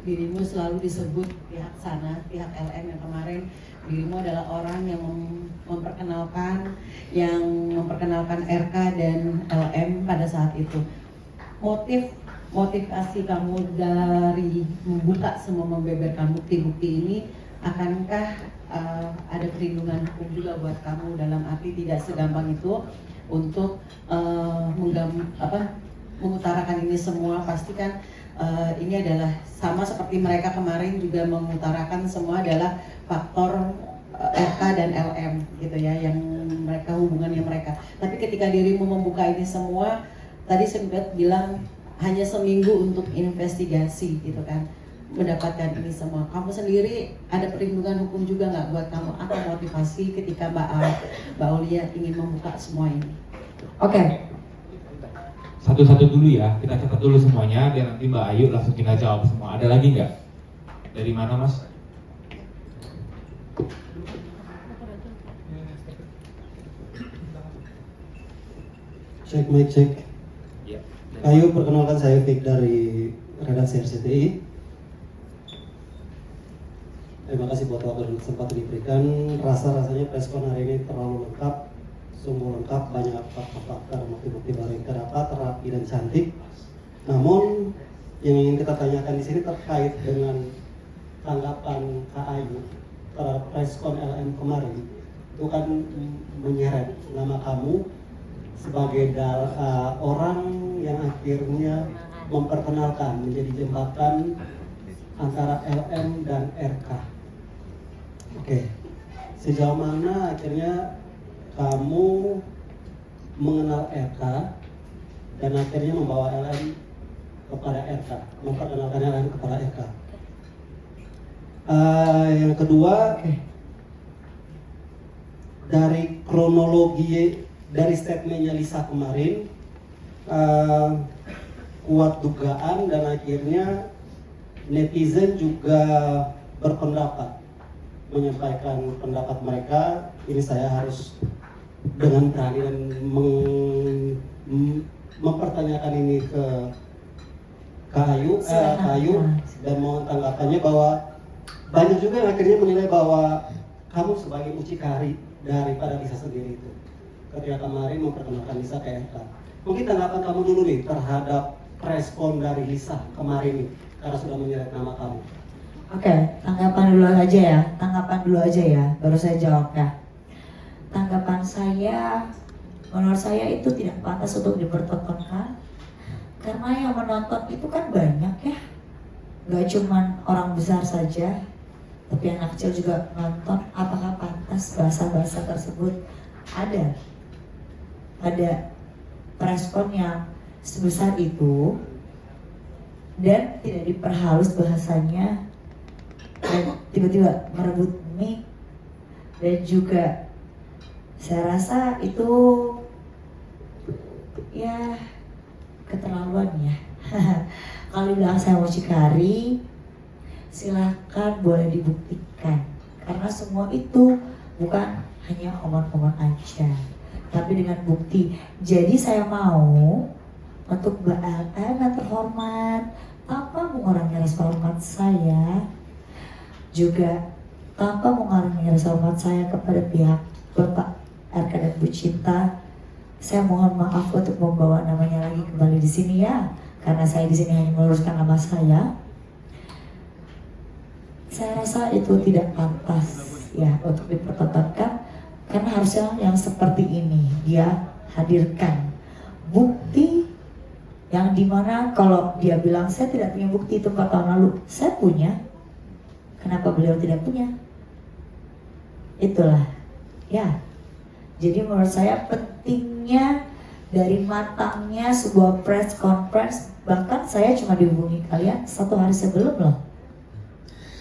dirimu selalu disebut pihak sana, pihak LM yang kemarin dirimu adalah orang yang memperkenalkan RK dan LM pada saat itu. Motivasi kamu dari membuka semua, membeberkan bukti-bukti ini, akankah ada perlindungan hukum juga buat kamu, dalam arti tidak segampang itu untuk mengutarakan ini semua? Pastikan ini adalah sama seperti mereka kemarin juga mengutarakan semua adalah faktor RK dan LM gitu ya, yang mereka hubungannya mereka. Tapi ketika dirimu membuka ini semua, tadi sempat bilang hanya seminggu untuk investigasi gitu kan, mendapatkan ini semua. Kamu sendiri ada perlindungan hukum juga nggak buat kamu? Apa motivasi ketika Mbak Aulia ingin membuka semua ini? Oke. Satu-satu dulu ya, kita catat dulu semuanya, biar nanti Mbak Ayu langsung kita jawab semua. Ada lagi nggak? Dari mana Mas? Cek mic cek. Ya. Ayo, perkenalkan saya Fik dari redaksi RCTI. Terima kasih buat waktu dan kesempatan diberikan. Rasanya preskon hari ini terlalu lengkap, sungguh lengkap, banyak fakta-fakta dan bukti-bukti baru yang terdapat, rapi dan cantik. Namun yang ingin kita tanyakan di sini terkait dengan tanggapan Kak Ayu terhadap preskon LM kemarin, itu kan menyeret nama kamu sebagai orang yang akhirnya memperkenalkan, menjadi jembatan antara LM dan RK. Oke, sejauh mana akhirnya kamu mengenal RK dan akhirnya membawa LM kepada RK, memperkenalkan LM kepada RK? Yang kedua, dari kronologi dari statementnya Lisa kemarin, kuat dugaan dan akhirnya netizen juga berpendapat, menyampaikan pendapat mereka. Ini saya harus dengan berani dan mempertanyakan ini ke Kak Ayu dan mohon tanggapannya, bahwa banyak juga yang akhirnya menilai bahwa kamu sebagai mucikari daripada Lisa sendiri itu ketika kemarin memperkenalkan Lisa ke RK. Mungkin tanggapan kamu dulu nih terhadap respon dari Lisa kemarin nih, karena sudah menyeret nama kamu. Oke, tanggapan dulu aja ya, baru saya jawab ya. Tanggapan saya, menurut saya itu tidak pantas untuk dipertontonkan, karena yang menonton itu kan banyak ya, gak cuman orang besar saja, tapi anak kecil juga nonton. Apakah pantas bahasa-bahasa tersebut ada respon yang sebesar itu dan tidak diperhalus bahasanya, dan tiba-tiba merebut mic, dan juga saya rasa itu ya keterlaluan ya. Kalau bilang saya mucikari, silahkan, boleh dibuktikan, karena semua itu bukan hanya omong-omong aja, tapi dengan bukti. Jadi saya mau untuk Mbak LM yang terhormat, tanpa mengurangi rasa hormat saya, juga tanpa mengurangi rasa hormat saya kepada pihak Bapak RK dan Bu Cinta, saya mohon maaf untuk membawa namanya lagi kembali di sini ya, karena saya di sini hanya meluruskan nama saya. Saya rasa itu tidak pantas ya untuk dipertontonkan, karena harusnya yang seperti ini dia hadirkan bukti yang dimana kalau dia bilang saya tidak punya bukti itu 4 tahun lalu, saya punya. Kenapa beliau tidak punya? Itulah ya. Jadi menurut saya pentingnya dari matangnya sebuah press conference. Bahkan saya cuma dihubungi kalian 1 hari sebelum loh.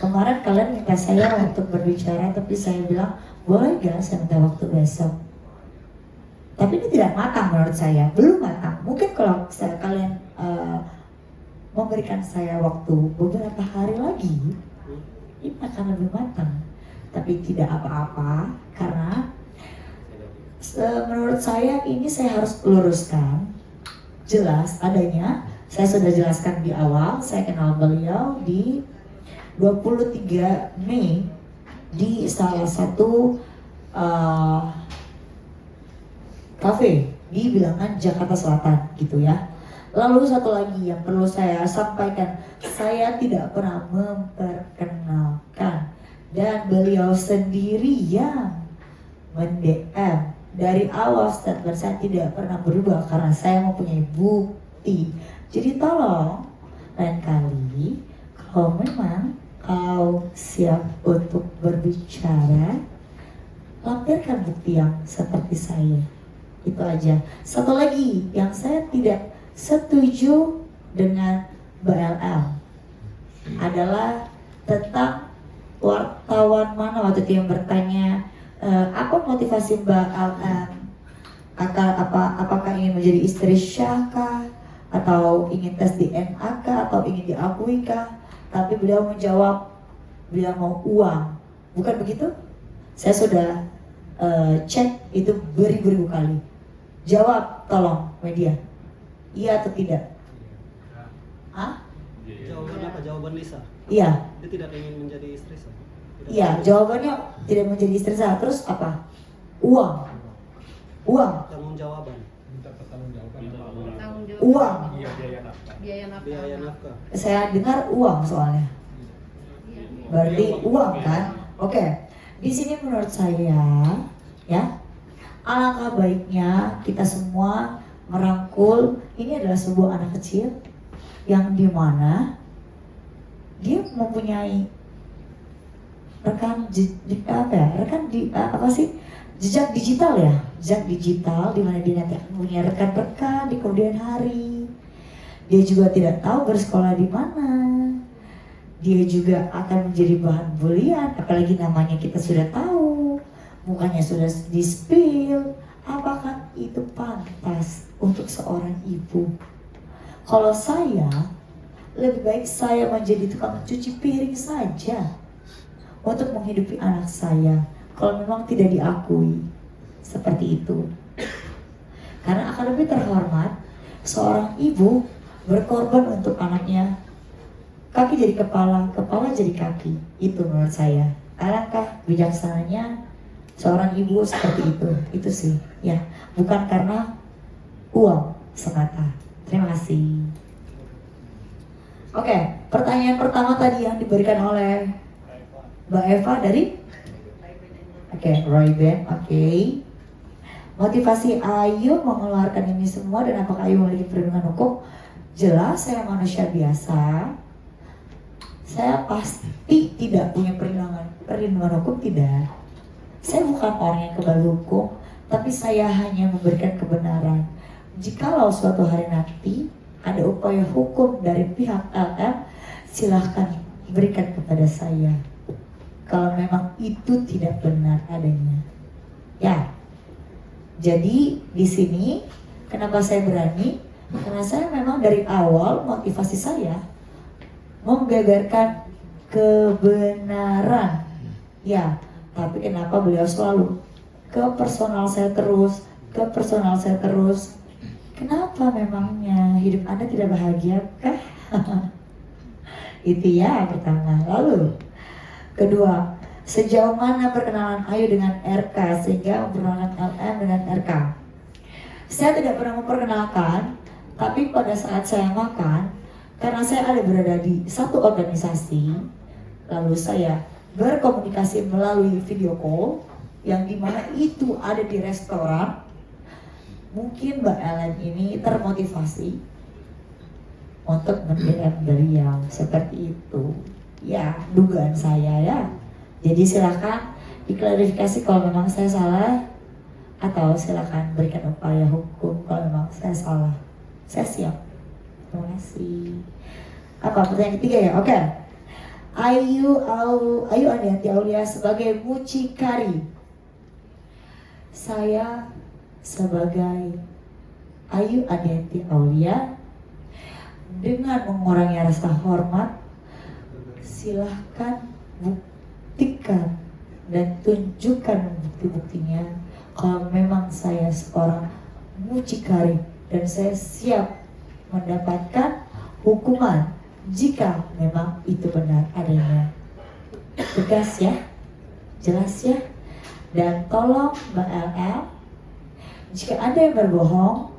Kemarin kalian minta saya untuk berbicara, tapi saya bilang boleh gak saya minta waktu besok. Tapi ini tidak matang menurut saya, belum matang. Mungkin kalau kalian memberikan saya waktu beberapa hari lagi, ini akan lebih matang. Tapi tidak apa-apa, karena menurut saya ini saya harus luruskan jelas adanya. Saya sudah jelaskan di awal, saya kenal beliau di 23 Mei di salah satu kafe di Bilangan Jakarta Selatan gitu ya. Lalu satu lagi yang perlu saya sampaikan, saya tidak pernah memperkenalkan dan beliau sendiri yang men-DM dari awal statement saya tidak pernah berubah karena saya mempunyai bukti. Jadi tolong lain kali kalau memang kau siap untuk berbicara, lampirkan bukti yang seperti saya. Itu aja. Satu lagi yang saya tidak setuju dengan BLM adalah tentang wartawan mana waktu itu yang bertanya apa motivasi Mbak LM, apakah ingin menjadi istri Syahkah atau ingin tes DNA kah atau ingin diakui kah? Tapi beliau menjawab beliau mau uang, bukan begitu? Saya sudah cek itu beribu-ribu kali. Jawab tolong media, iya atau tidak? Hah? Jawaban apa? Jawaban Lisa. Iya. Dia tidak ingin menjadi istri saya. Iya, jawabannya tidak menjadi istri saya. Terus apa? Uang. Tanggung jawaban. Uang. Biaya nafkah. Saya dengar uang soalnya. Berarti uang kan? Oke. Di sini menurut saya, ya, alangkah baiknya kita semua merangkul. Ini adalah sebuah anak kecil yang dimana dia mempunyai jejak digital ya, jejak digital di mana dia nanti punya rekan-rekan di kemudian hari. Dia juga tidak tahu bersekolah di mana. Dia juga akan menjadi bahan bulian, apalagi namanya kita sudah tahu, mukanya sudah di-spill. Apakah itu pantas untuk seorang ibu? Kalau saya, lebih baik saya menjadi tukang cuci piring saja untuk menghidupi anak saya, kalau memang tidak diakui seperti itu. Karena akan lebih terhormat seorang ibu berkorban untuk anaknya. Kaki jadi kepala, kepala jadi kaki. Itu menurut saya. Alangkah bijaksananya seorang ibu seperti itu. Itu sih, ya. Bukan karena uang semata. Terima kasih. Oke, pertanyaan pertama tadi yang diberikan oleh Mbak Eva dari Royben. Motivasi Ayu mengeluarkan ini semua dan apakah Ayu memiliki perlindungan hukum? Jelas saya manusia biasa. Saya pasti tidak punya perlindungan hukum, tidak. Saya bukan orang yang kebal hukum, tapi saya hanya memberikan kebenaran. Jikalau suatu hari nanti ada upaya hukum dari pihak LM, silahkan berikan kepada saya. Kalau memang itu tidak benar adanya, ya. Jadi di sini kenapa saya berani? Karena saya memang dari awal motivasi saya menggagarkan kebenaran, ya. Tapi kenapa beliau selalu ke personal saya terus? Kenapa memangnya hidup Anda tidak bahagia kah? Itu ya pertama. Lalu kedua, sejauh mana perkenalan Ayu dengan RK sehingga memperkenalkan LM dengan RK? Saya tidak pernah memperkenalkan, tapi pada saat saya makan, karena saya ada berada di satu organisasi, lalu saya berkomunikasi melalui video call, yang dimana itu ada di restoran. Mungkin Mbak Ellen ini termotivasi untuk mendengar beliau seperti itu. Ya, dugaan saya ya. Jadi silakan diklarifikasi kalau memang saya salah, atau silakan berikan upaya hukum kalau memang saya salah. Saya siap. Terima kasih. Apa pertanyaan ketiga ya? Oke. Ayu Andianti Aulia sebagai mucikari. Saya sebagai Ayu Andianti Aulia dengan mengurangi rasa hormat, silahkan buktikan dan tunjukkan bukti-buktinya kalau memang saya seorang mucikari dan saya siap mendapatkan hukuman jika memang itu benar adanya. Tegas ya, jelas ya. Dan tolong Mbak LL, jika ada yang berbohong,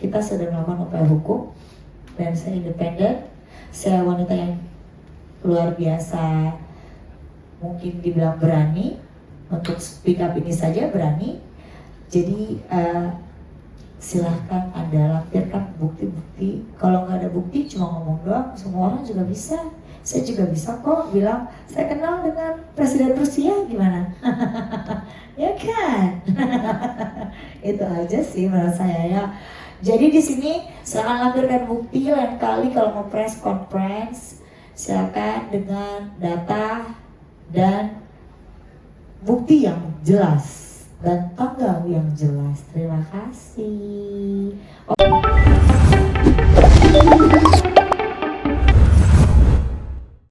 kita sudah melakukan upaya hukum dan saya independen, saya wanita yang luar biasa, mungkin dibilang berani, untuk speak up ini saja berani. Jadi silahkan Anda lampirkan bukti-bukti. Kalau nggak ada bukti cuma ngomong doang, semua orang juga bisa. Saya juga bisa kok bilang saya kenal dengan Presiden Rusia, gimana? Ya kan? Itu aja sih menurut saya ya. Jadi di sini silakan lampirkan bukti. Lain kali kalau mau press conference silakan dengan data dan bukti yang jelas dan tanggal yang jelas. Terima kasih.